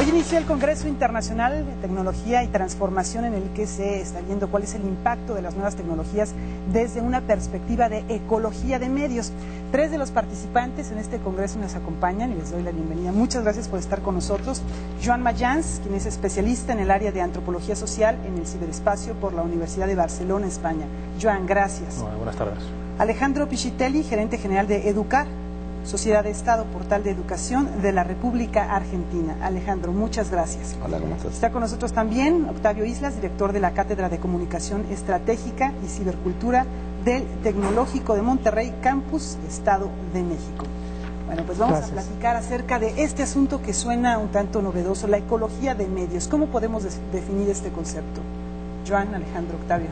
Hoy inicia el Congreso Internacional de Tecnología y Transformación, en el que se está viendo cuál es el impacto de las nuevas tecnologías desde una perspectiva de ecología de medios. 3 de los participantes en este congreso nos acompañan y les doy la bienvenida. Muchas gracias por estar con nosotros. Joan Mayans, quien es especialista en el área de antropología social en el ciberespacio por la Universidad de Barcelona, España. Joan, gracias. Buenas tardes. Alejandro Pichitelli, gerente general de Educar, Sociedad de Estado, Portal de Educación de la República Argentina. Alejandro, muchas gracias. Hola, ¿cómo estás? Está con nosotros también Octavio Islas, director de la Cátedra de Comunicación Estratégica y Cibercultura del Tecnológico de Monterrey, Campus, Estado de México. Bueno, pues vamos a platicar acerca de este asunto que suena un tanto novedoso, la ecología de medios. ¿Cómo podemos definir este concepto? Joan, Alejandro, Octavio.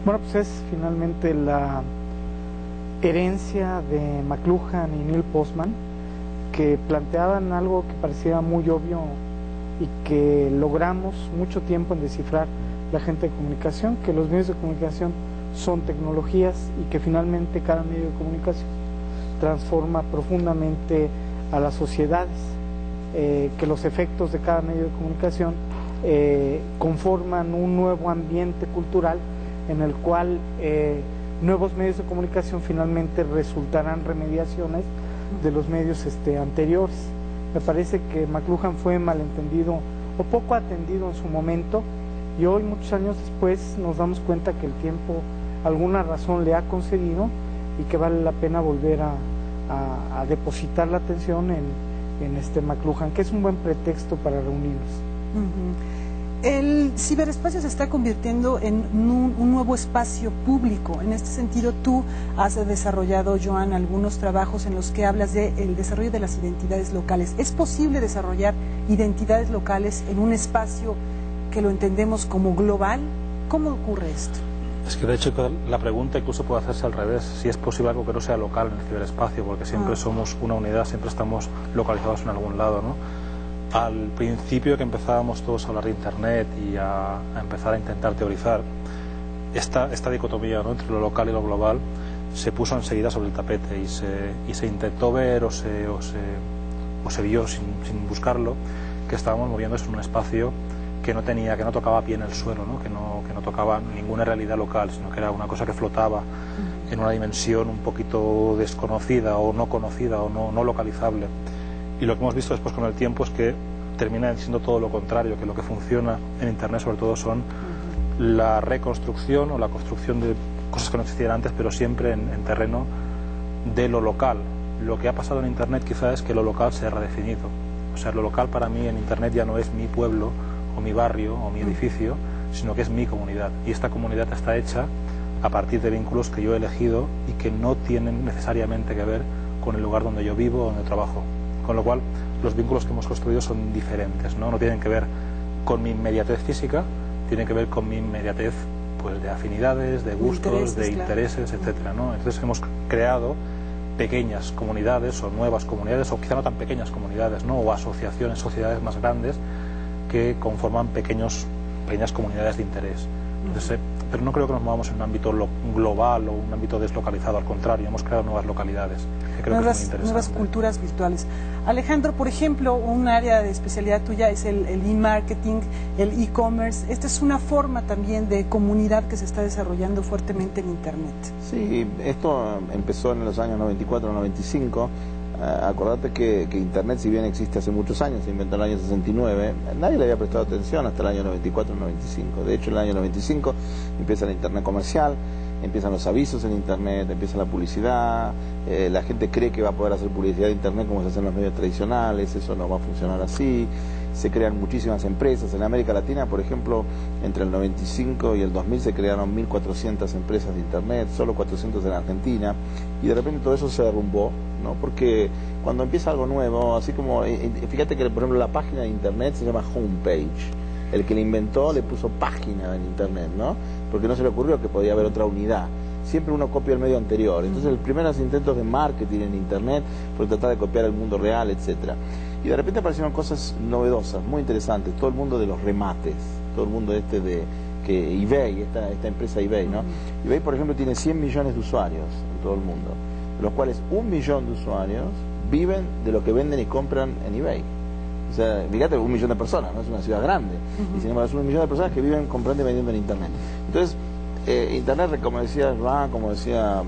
Bueno, pues es finalmente la herencia de McLuhan y Neil Postman, que planteaban algo que parecía muy obvio y que logramos mucho tiempo en descifrar la gente de comunicación, que los medios de comunicación son tecnologías y que finalmente cada medio de comunicación transforma profundamente a las sociedades, que los efectos de cada medio de comunicación conforman un nuevo ambiente cultural en el cual nuevos medios de comunicación finalmente resultarán remediaciones de los medios anteriores. Me parece que McLuhan fue malentendido o poco atendido en su momento, y hoy, muchos años después, nos damos cuenta que el tiempo alguna razón le ha concedido y que vale la pena volver a depositar la atención en este McLuhan, que es un buen pretexto para reunirnos. El ciberespacio se está convirtiendo en un nuevo espacio público. En este sentido, tú has desarrollado, Joan, algunos trabajos en los que hablas del desarrollo de las identidades locales. ¿Es posible desarrollar identidades locales en un espacio que lo entendemos como global? ¿Cómo ocurre esto? Es que de hecho la pregunta incluso puede hacerse al revés, si es posible algo que no sea local en el ciberespacio, porque siempre somos una unidad, siempre estamos localizados en algún lado, ¿no? Al principio que empezábamos todos a hablar de Internet y a empezar a intentar teorizar, esta dicotomía, ¿no?, entre lo local y lo global se puso enseguida sobre el tapete y se intentó ver o se vio sin buscarlo que estábamos moviéndose en un espacio que no tocaba a pie en el suelo, ¿no? Que no tocaba ninguna realidad local, sino que era una cosa que flotaba en una dimensión un poquito desconocida o no conocida o no localizable. Y lo que hemos visto después con el tiempo es que termina siendo todo lo contrario, que lo que funciona en Internet sobre todo son la reconstrucción o la construcción de cosas que no existían antes, pero siempre en terreno de lo local. Lo que ha pasado en Internet quizá es que lo local se ha redefinido. O sea, lo local para mí en Internet ya no es mi pueblo o mi barrio o mi edificio, sino que es mi comunidad. Y esta comunidad está hecha a partir de vínculos que yo he elegido y que no tienen necesariamente que ver con el lugar donde yo vivo o donde trabajo. Con lo cual, los vínculos que hemos construido son diferentes, ¿no? No tienen que ver con mi inmediatez física, tienen que ver con mi inmediatez, pues, de afinidades, de gustos, de intereses, etcétera, ¿no? Entonces hemos creado pequeñas comunidades o nuevas comunidades, o quizá no tan pequeñas comunidades, ¿no?, o asociaciones, sociedades más grandes que conforman pequeñas comunidades de interés. Entonces, pero no creo que nos movamos en un ámbito global o un ámbito deslocalizado, al contrario, hemos creado nuevas localidades, que creo que es muy interesante. Nuevas culturas virtuales. Alejandro, por ejemplo, un área de especialidad tuya es el e-marketing, el e-commerce. Esta es una forma también de comunidad que se está desarrollando fuertemente en Internet. Sí, esto empezó en los años 94-95. Acordate que Internet, si bien existe hace muchos años, se inventó en el año 69, nadie le había prestado atención hasta el año 94-95. De hecho, en el año 95 empieza el Internet comercial, empiezan los avisos en Internet, empieza la publicidad, la gente cree que va a poder hacer publicidad de Internet como se hace en los medios tradicionales, eso no va a funcionar así. Se crean muchísimas empresas. En América Latina, por ejemplo, entre el 95 y el 2000 se crearon 1.400 empresas de Internet, solo 400 en Argentina, y de repente todo eso se derrumbó, ¿no? Porque cuando empieza algo nuevo, así como, fíjate que, por ejemplo, la página de Internet se llama homepage. El que la inventó le puso página en Internet, ¿no? Porque no se le ocurrió que podía haber otra unidad. Siempre uno copia el medio anterior. Entonces, los primeros intentos de marketing en Internet fue tratar de copiar el mundo real, etcétera. Y de repente aparecieron cosas novedosas, muy interesantes. Todo el mundo de los remates, todo el mundo que eBay, esta empresa eBay, ¿no? eBay, por ejemplo, tiene 100 millones de usuarios en todo el mundo, de los cuales 1 millón de usuarios viven de lo que venden y compran en eBay. O sea, fíjate, 1 millón de personas, no es una ciudad grande. Y sin embargo, es 1 millón de personas que viven comprando y vendiendo en Internet. Entonces, Internet, como decía Joan, como decía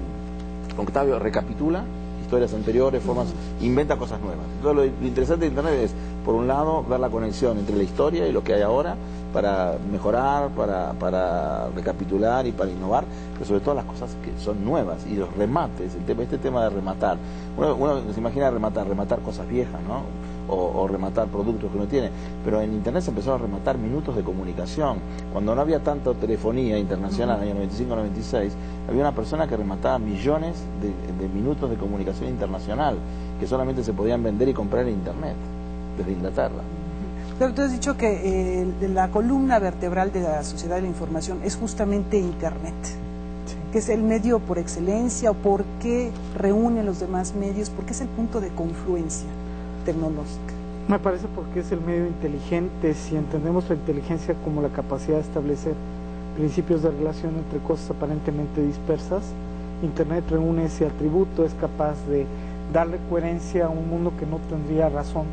Octavio, recapitula historias anteriores, formas, inventa cosas nuevas. Entonces, lo interesante de Internet es, por un lado, ver la conexión entre la historia y lo que hay ahora, para mejorar, para recapitular y para innovar, pero sobre todo las cosas que son nuevas y los remates, este tema de rematar. Uno se imagina rematar cosas viejas, ¿no? O rematar productos que uno tiene, pero en Internet se empezó a rematar minutos de comunicación. Cuando no había tanta telefonía internacional, en el año 95-96, había una persona que remataba millones de minutos de comunicación internacional que solamente se podían vender y comprar en Internet, desde Inglaterra. Pero tú has dicho que la columna vertebral de la sociedad de la información es justamente Internet, que es el medio por excelencia, o por qué reúne los demás medios, porque es el punto de confluencia tecnológica. Me parece porque es el medio inteligente. Si entendemos la inteligencia como la capacidad de establecer principios de relación entre cosas aparentemente dispersas, Internet reúne ese atributo, es capaz de darle coherencia a un mundo que no tendría razón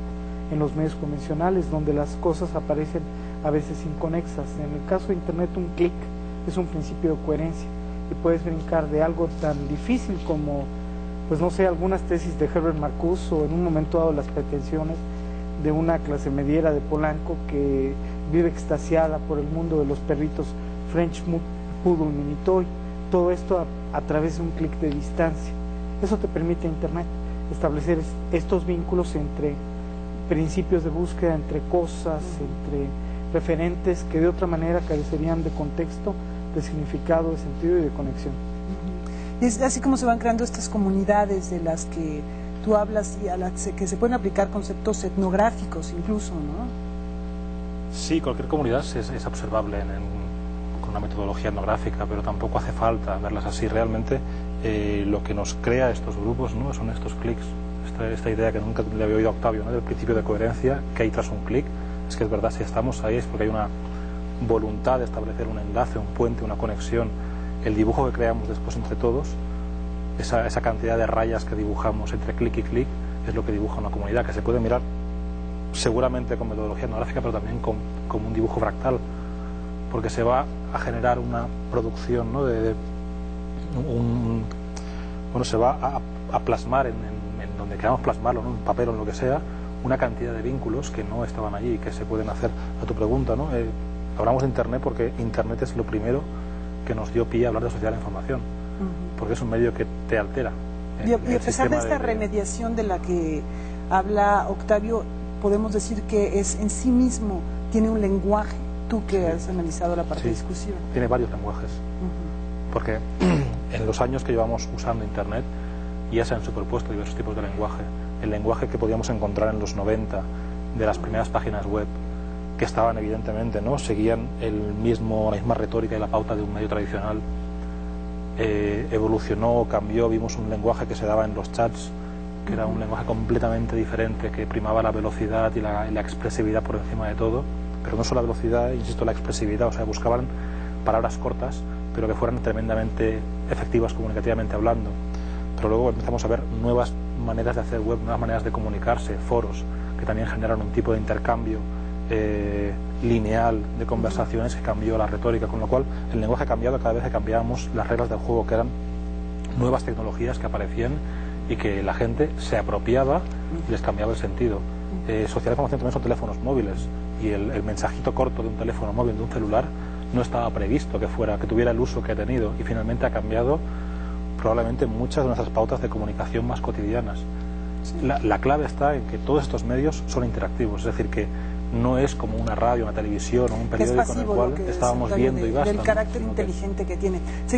en los medios convencionales, donde las cosas aparecen a veces inconexas. En el caso de Internet, un clic es un principio de coherencia y puedes brincar de algo tan difícil como, pues no sé, algunas tesis de Herbert Marcuse, o en un momento dado las pretensiones de una clase mediera de Polanco que vive extasiada por el mundo de los perritos French Poodle Mini Toy. Todo esto a través de un clic de distancia. Eso te permite Internet, establecer estos vínculos entre principios de búsqueda, entre cosas, entre referentes que de otra manera carecerían de contexto, de significado, de sentido y de conexión. Y es así como se van creando estas comunidades de las que tú hablas y a las que se pueden aplicar conceptos etnográficos incluso, ¿no? Sí, cualquier comunidad es observable con una metodología etnográfica, pero tampoco hace falta verlas así. Realmente lo que nos crea estos grupos, ¿no?, son estos clics. Esta idea que nunca le había oído a Octavio, ¿no?, del principio de coherencia que hay tras un clic. Es que es verdad, si estamos ahí es porque hay una voluntad de establecer un enlace, un puente, una conexión. El dibujo que creamos después entre todos, esa cantidad de rayas que dibujamos entre clic y clic, es lo que dibuja una comunidad, que se puede mirar seguramente con metodología etnográfica, pero también como un dibujo fractal, porque se va a generar una producción, ¿no?, se va a plasmar en donde queramos plasmarlo, ¿no?, en papel o en lo que sea, una cantidad de vínculos que no estaban allí y que se pueden hacer. A tu pregunta, ¿no?, hablamos de Internet porque Internet es lo primero que nos dio pie a hablar de sociedad de la información, porque es un medio que te altera. Y a pesar de esta remediación de la que habla Octavio, podemos decir que es en sí mismo, tiene un lenguaje, tú que has analizado la parte discursiva. Tiene varios lenguajes, porque en los años que llevamos usando Internet ya se han superpuesto diversos tipos de lenguaje. El lenguaje que podíamos encontrar en los 90 de las primeras páginas web, que estaban evidentemente, ¿no?, seguían la misma retórica y la pauta de un medio tradicional, evolucionó, cambió, vimos un lenguaje que se daba en los chats, que era un lenguaje completamente diferente, que primaba la velocidad y la expresividad por encima de todo, pero no solo la velocidad, insisto, la expresividad, o sea, buscaban palabras cortas, pero que fueran tremendamente efectivas comunicativamente hablando. Pero luego empezamos a ver nuevas maneras de hacer web, nuevas maneras de comunicarse, foros, que también generaron un tipo de intercambio lineal de conversaciones que cambió la retórica, con lo cual el lenguaje ha cambiado cada vez que cambiábamos las reglas del juego, que eran nuevas tecnologías que aparecían y que la gente se apropiaba y les cambiaba el sentido. Sociedad de información también son teléfonos móviles, y el mensajito corto de un teléfono móvil, de un celular, no estaba previsto que tuviera el uso que ha tenido, y finalmente ha cambiado probablemente muchas de nuestras pautas de comunicación más cotidianas. La clave está en que todos estos medios son interactivos, es decir, que no es como una radio, una televisión o un periódico en el cual estábamos viendo y basta. Del carácter inteligente que tiene.